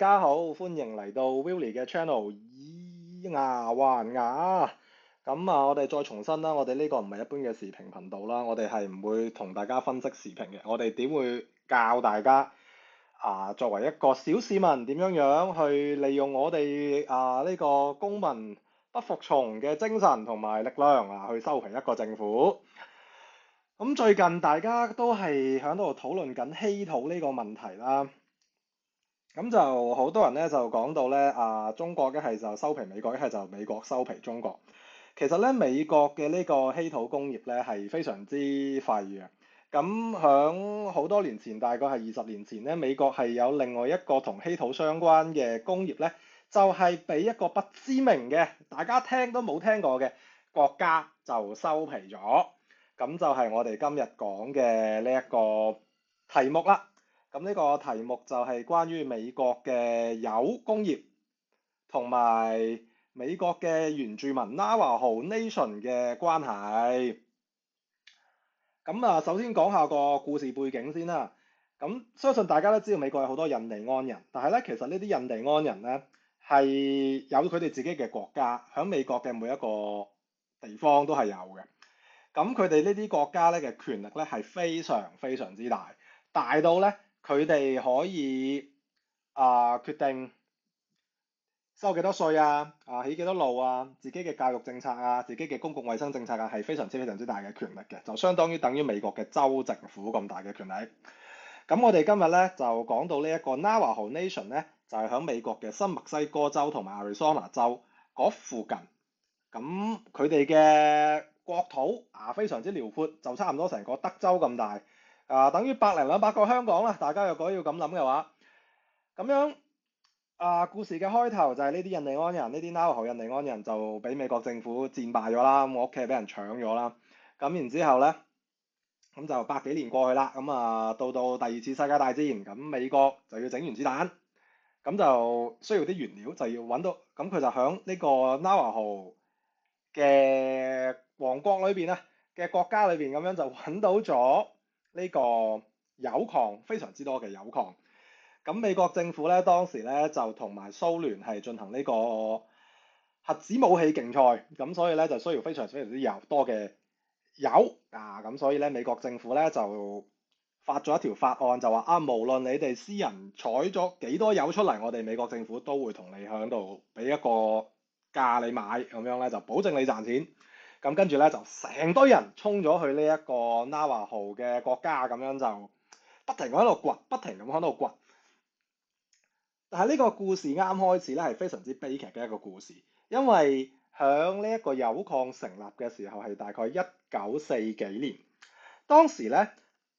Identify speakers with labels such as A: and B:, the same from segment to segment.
A: 大家好，歡迎嚟到 Willie 嘅 channel 以牙還牙。我哋再重申啦，我哋呢個唔係一般嘅時評頻道啦，我哋係唔會同大家分析時評嘅，我哋點會教大家作為一個小市民點樣樣去利用我哋呢個公民不服從嘅精神同埋力量去收皮一個政府。咁最近大家都係喺度討論緊稀土呢個問題啦。咁就好多人咧就講到咧中國一係就收皮美國，一係就美國收皮中國。其實咧美國嘅呢個稀土工業咧係非常之廢嘅。咁響好多年前，大概係20年前咧，美國係有另外一個同稀土相關嘅工業咧，就係俾一個不知名嘅，大家聽都冇聽過嘅國家就收皮咗。咁就係我哋今日講嘅呢一個題目啦。咁呢個題目就係關於美國嘅鈾工業同埋美國嘅原住民 Navajo Nation 嘅關係。首先講下個故事背景先啦。相信大家都知道美國有好多印第安人，但係咧其實呢啲印第安人咧係有佢哋自己嘅國家，喺美國嘅每一個地方都係有嘅。咁佢哋呢啲國家咧嘅權力咧係非常非常之大，大到咧佢哋可以決定收幾多稅起幾多路自己嘅教育政策自己嘅公共衛生政策係非常之非常之大嘅權力嘅，就相當於等於美國嘅州政府咁大嘅權力。咁我哋今日咧就講到呢一個 Navajo Nation 咧，就係喺美國嘅新墨西哥州同埋 Arizona 州嗰附近。咁佢哋嘅國土非常之遼闊，就差唔多成個德州咁大，等於100零200個香港啦。大家如果要咁諗嘅話，咁樣故事嘅開頭就係呢啲印第安人，呢啲 Navajo 印第安人就俾美國政府戰敗咗啦，我屋企俾人搶咗啦。咁然之後咧，咁就百幾年過去啦，到第二次世界大戰，咁美國就要整原子彈，咁就需要啲原料，就要揾到，咁佢就喺呢個 Navajo 嘅王國裏邊嘅國家裏邊咁樣就揾到咗呢個鈾礦，非常之多嘅鈾礦。咁美國政府咧當時咧就同埋蘇聯係進行呢個核子武器競賽，咁所以咧就需要非常非常之多嘅鈾咁所以咧美國政府咧就發咗一條法案，就話無論你哋私人採咗幾多鈾出嚟，我哋美國政府都會同你喺度俾一個價你買，咁樣咧就保證你賺錢。咁跟住咧就成堆人衝咗去呢一個 Navajo 嘅國家，咁樣就不停喺度掘，不停咁喺度掘。但係呢個故事啱開始咧係非常之悲劇嘅一個故事，因為響呢一個鈾礦成立嘅時候係大概1940幾年，當時咧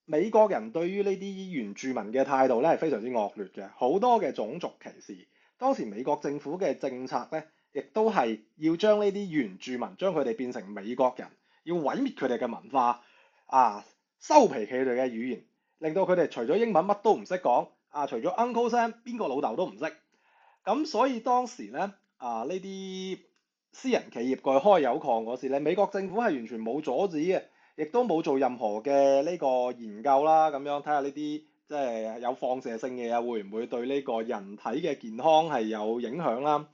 A: 美國人對於呢啲原住民嘅態度咧係非常之惡劣嘅，好多嘅種族歧視。當時美國政府嘅政策咧，亦都係要將呢啲原住民將佢哋變成美國人，要毀滅佢哋嘅文化收皮佢哋嘅語言，令到佢哋除咗英文乜都唔識講除咗 Uncle Sam 邊個老豆都唔識。咁所以當時咧呢啲私人企業過去開鈾礦嗰時咧，美國政府係完全冇阻止嘅，亦都冇做任何嘅呢個研究啦，咁樣睇下呢啲即係有放射性嘅嘢會唔會對呢個人體嘅健康係有影響啦。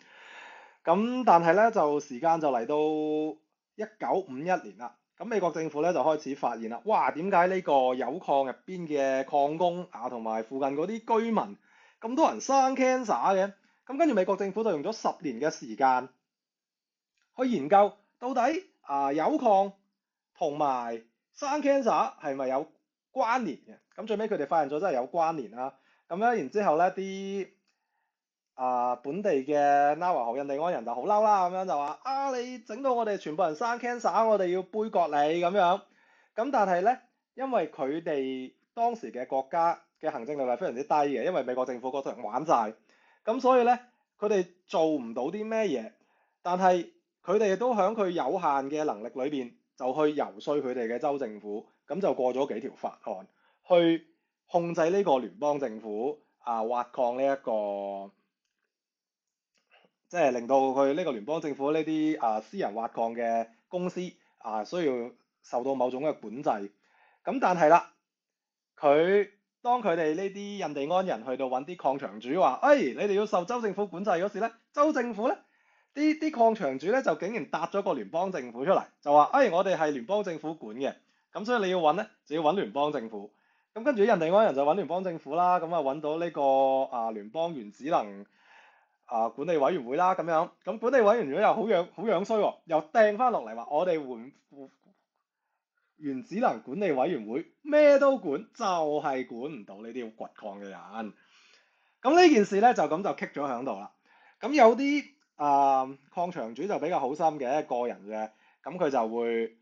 A: 咁但係咧就時間就嚟到1951年啦，咁美國政府咧就開始發現啦，哇，點解呢個鈾礦入邊嘅礦工同埋附近嗰啲居民咁多人生 cancer 嘅？咁跟住美國政府就用咗10年嘅時間去研究到底鈾礦同埋生 cancer 係咪有關聯嘅？咁最尾佢哋發現咗真係有關聯啦。咁咧然之後咧啲本地嘅 Navajo 印第安人就好嬲啦，咁樣就話你整到我哋全部人生 cancer，我哋要杯葛你咁樣。咁但係咧，因為佢哋當時嘅國家嘅行政力量非常之低嘅，因為美國政府嗰度玩晒，咁所以咧佢哋做唔到啲咩嘢。但係佢哋都喺佢有限嘅能力裏邊，就去游說佢哋嘅州政府，咁就過咗幾條法案，去控制呢個聯邦政府挖礦呢一個。即係令到佢呢個聯邦政府呢啲私人挖礦嘅公司需要受到某種嘅管制。咁但係啦，佢當佢哋呢啲印第安人去到揾啲礦場主話，你哋要受州政府管制嗰時咧，州政府咧啲礦場主咧就竟然搭咗個聯邦政府出嚟，就話，我哋係聯邦政府管嘅，咁所以你要揾咧就要揾聯邦政府。咁跟住印第安人就揾聯邦政府啦，咁啊揾到呢個聯邦原子能管理委員會啦，咁樣，咁管理委員會又好樣衰喎，又掟翻落嚟話我哋原子能管理委員會咩都管，就係管唔到呢啲掘礦嘅人。咁呢件事咧就咁就棘咗喺度啦。咁有啲礦場主就比較好心嘅個人嘅，咁佢就會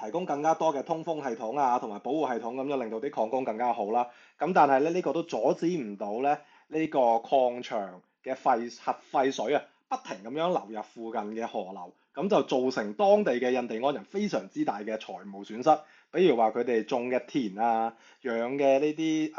A: 提供更加多嘅通風系統啊，同埋保護系統，咁就令到啲礦工更加好啦。咁但係咧呢個都阻止唔到咧呢個礦場嘅核廢水啊，不停咁樣流入附近嘅河流，咁就造成當地嘅印第安人非常之大嘅財務損失。比如話佢哋種嘅田啊，養嘅呢啲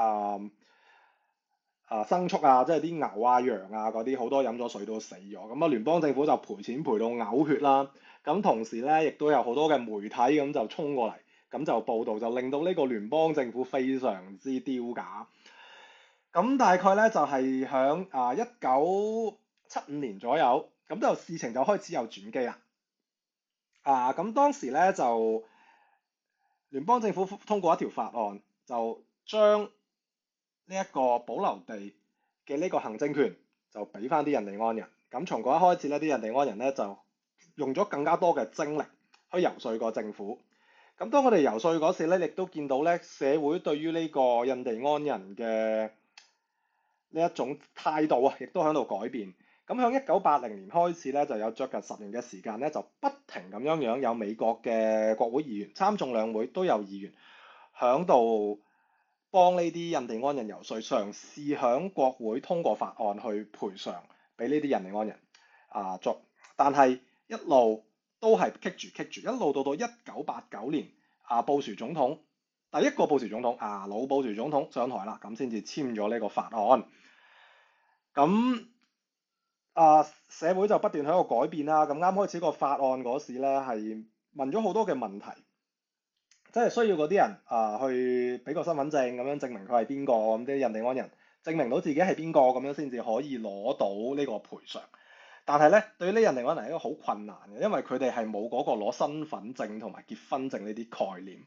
A: 牲畜啊，即係啲牛啊、羊啊嗰啲，好多飲咗水都死咗。咁聯邦政府就賠錢賠到嘔血啦。咁同時咧，亦都有好多嘅媒體咁就衝過嚟，咁就報導，就令到呢個聯邦政府非常之丟架。咁大概咧就係響1975年左右，咁就事情就開始有轉機啦。咁當時咧就聯邦政府通過一條法案，就將呢一個保留地嘅呢個行政權就俾翻啲印第安人。咁從嗰一開始咧，啲印第安人咧就用咗更加多嘅精力去游說個政府。咁當佢哋游說嗰時咧，亦都見到咧社會對於呢個印第安人嘅呢一種態度啊，亦都喺度改變。咁響1980年開始咧，就有接近10年嘅時間咧，就不停咁樣有美國嘅國會議員參眾兩會都有議員響度幫呢啲印第安人游說，嘗試響國會通過法案去賠償俾呢啲印第安人但係一路都係棘住，一路到1989年布殊總統第一個布殊總統老布殊總統上台啦，咁先至簽咗呢個法案。咁社會就不斷喺度改變啦。咁啱開始個法案嗰時咧，係問咗好多嘅問題，即係需要嗰啲人去俾個身份證咁樣證明佢係邊個，咁啲印第安人證明到自己係邊個咁樣先至可以攞到呢個賠償。但係咧，對於呢印第安人係一個好困難嘅，因為佢哋係冇嗰個攞身份證同埋結婚證呢啲概念。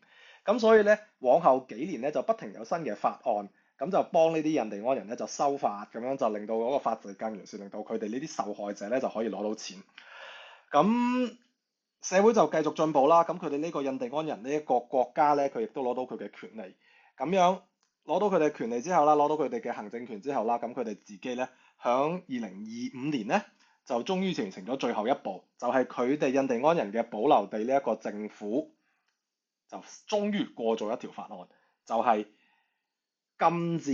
A: 咁所以咧，往後幾年咧就不停有新嘅法案，咁就幫呢啲印第安人咧就修法，咁樣就令到嗰個法制更完善，令到佢哋呢啲受害者咧就可以攞到錢。咁社會就繼續進步啦。咁佢哋呢個印第安人呢一個國家咧，佢亦都攞到佢嘅權利。咁樣攞到佢哋權利之後啦，攞到佢哋嘅行政權之後啦，咁佢哋自己咧響2025年咧就終於完成咗最後一步，就係佢哋印第安人嘅保留地呢一個政府就終於過咗一條法案，就係禁止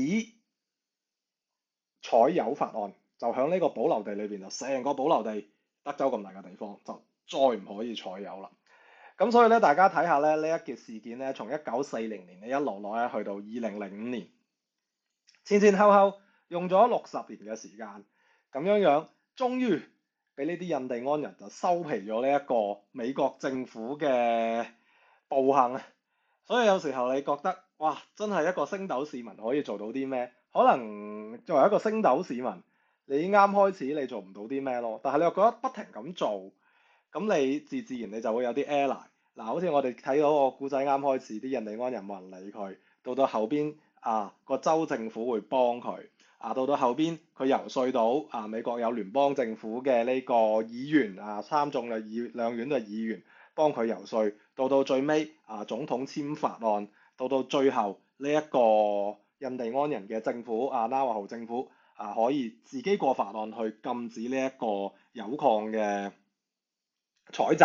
A: 採油法案。就響呢個保留地裏邊，就成個保留地德州咁大嘅地方就再唔可以採油啦。咁所以咧，大家睇下咧呢一件事件咧，從1940年一路落咧去到2005年，前後用咗60年嘅時間，咁樣終於俾呢啲印第安人就收皮咗呢一個美國政府嘅暴行啊！所以有時候你覺得哇，真係一個星斗市民可以做到啲咩？可能作為一個星斗市民，你啱開始你做唔到啲咩咯，但係你又覺得不停咁做，咁你自然你就會有啲 ally。好似我哋睇到個故仔啱開始，啲印第安人冇人理佢，到後邊個州政府會幫佢，到後邊佢游說到美國有聯邦政府嘅呢個議員參眾兩院嘅議員幫佢游說，到最尾總統簽法案，到最後呢一個印第安人嘅政府納瓦豪政府可以自己過法案去禁止呢一個鈾礦嘅採集。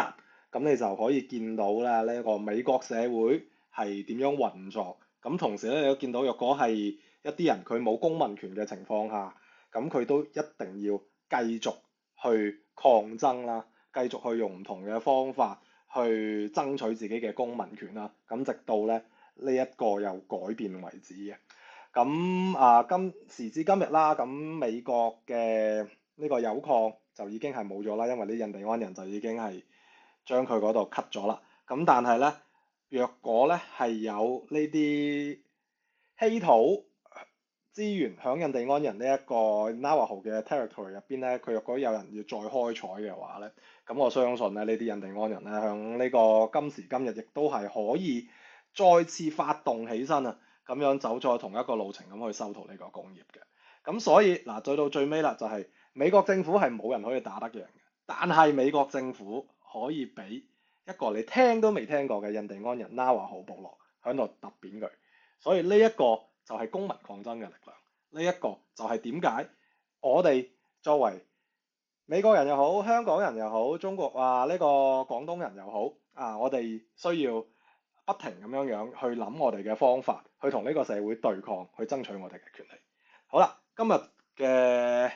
A: 咁你就可以見到咧呢一個美國社會係點樣運作。咁同時咧，你都見到若果係一啲人佢冇公民權嘅情況下，咁佢都一定要繼續去抗爭啦，繼續去用唔同嘅方法去爭取自己嘅公民權啦。咁直到咧呢一個有改變為止嘅。咁今時至今日啦，咁美國嘅呢個鈾礦就已經係冇咗啦，因為啲印第安人就已經係將佢嗰度 cut 咗啦。咁但係咧，若果咧係有呢啲稀土資源響印第安人呢一個 Navajo 嘅 territory 入邊咧，佢若果有人要再開採嘅話咧，咁我相信咧呢啲印第安人咧響呢個今時今日亦都係可以再次發動起身啊，咁樣走在同一個路程咁去收復呢個工業嘅。咁所以嗱，再到最尾啦，就係美國政府係冇人可以打得贏嘅，但係美國政府可以俾一個你聽都未聽過嘅印第安人 Navajo 部落喺度揼扁佢，所以呢一個就係公民抗爭嘅力量，呢一個就係點解我哋作為美國人又好，香港人又好，中國呢個廣東人又好啊，我哋需要不停咁樣去諗我哋嘅方法，去同呢個社會對抗，去爭取我哋嘅權利。好啦，今日嘅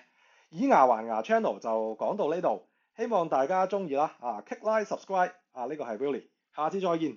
A: 以牙還牙 channel 就講到呢度，希望大家中意啦，click like subscribe，呢個係 Willie，下次再見。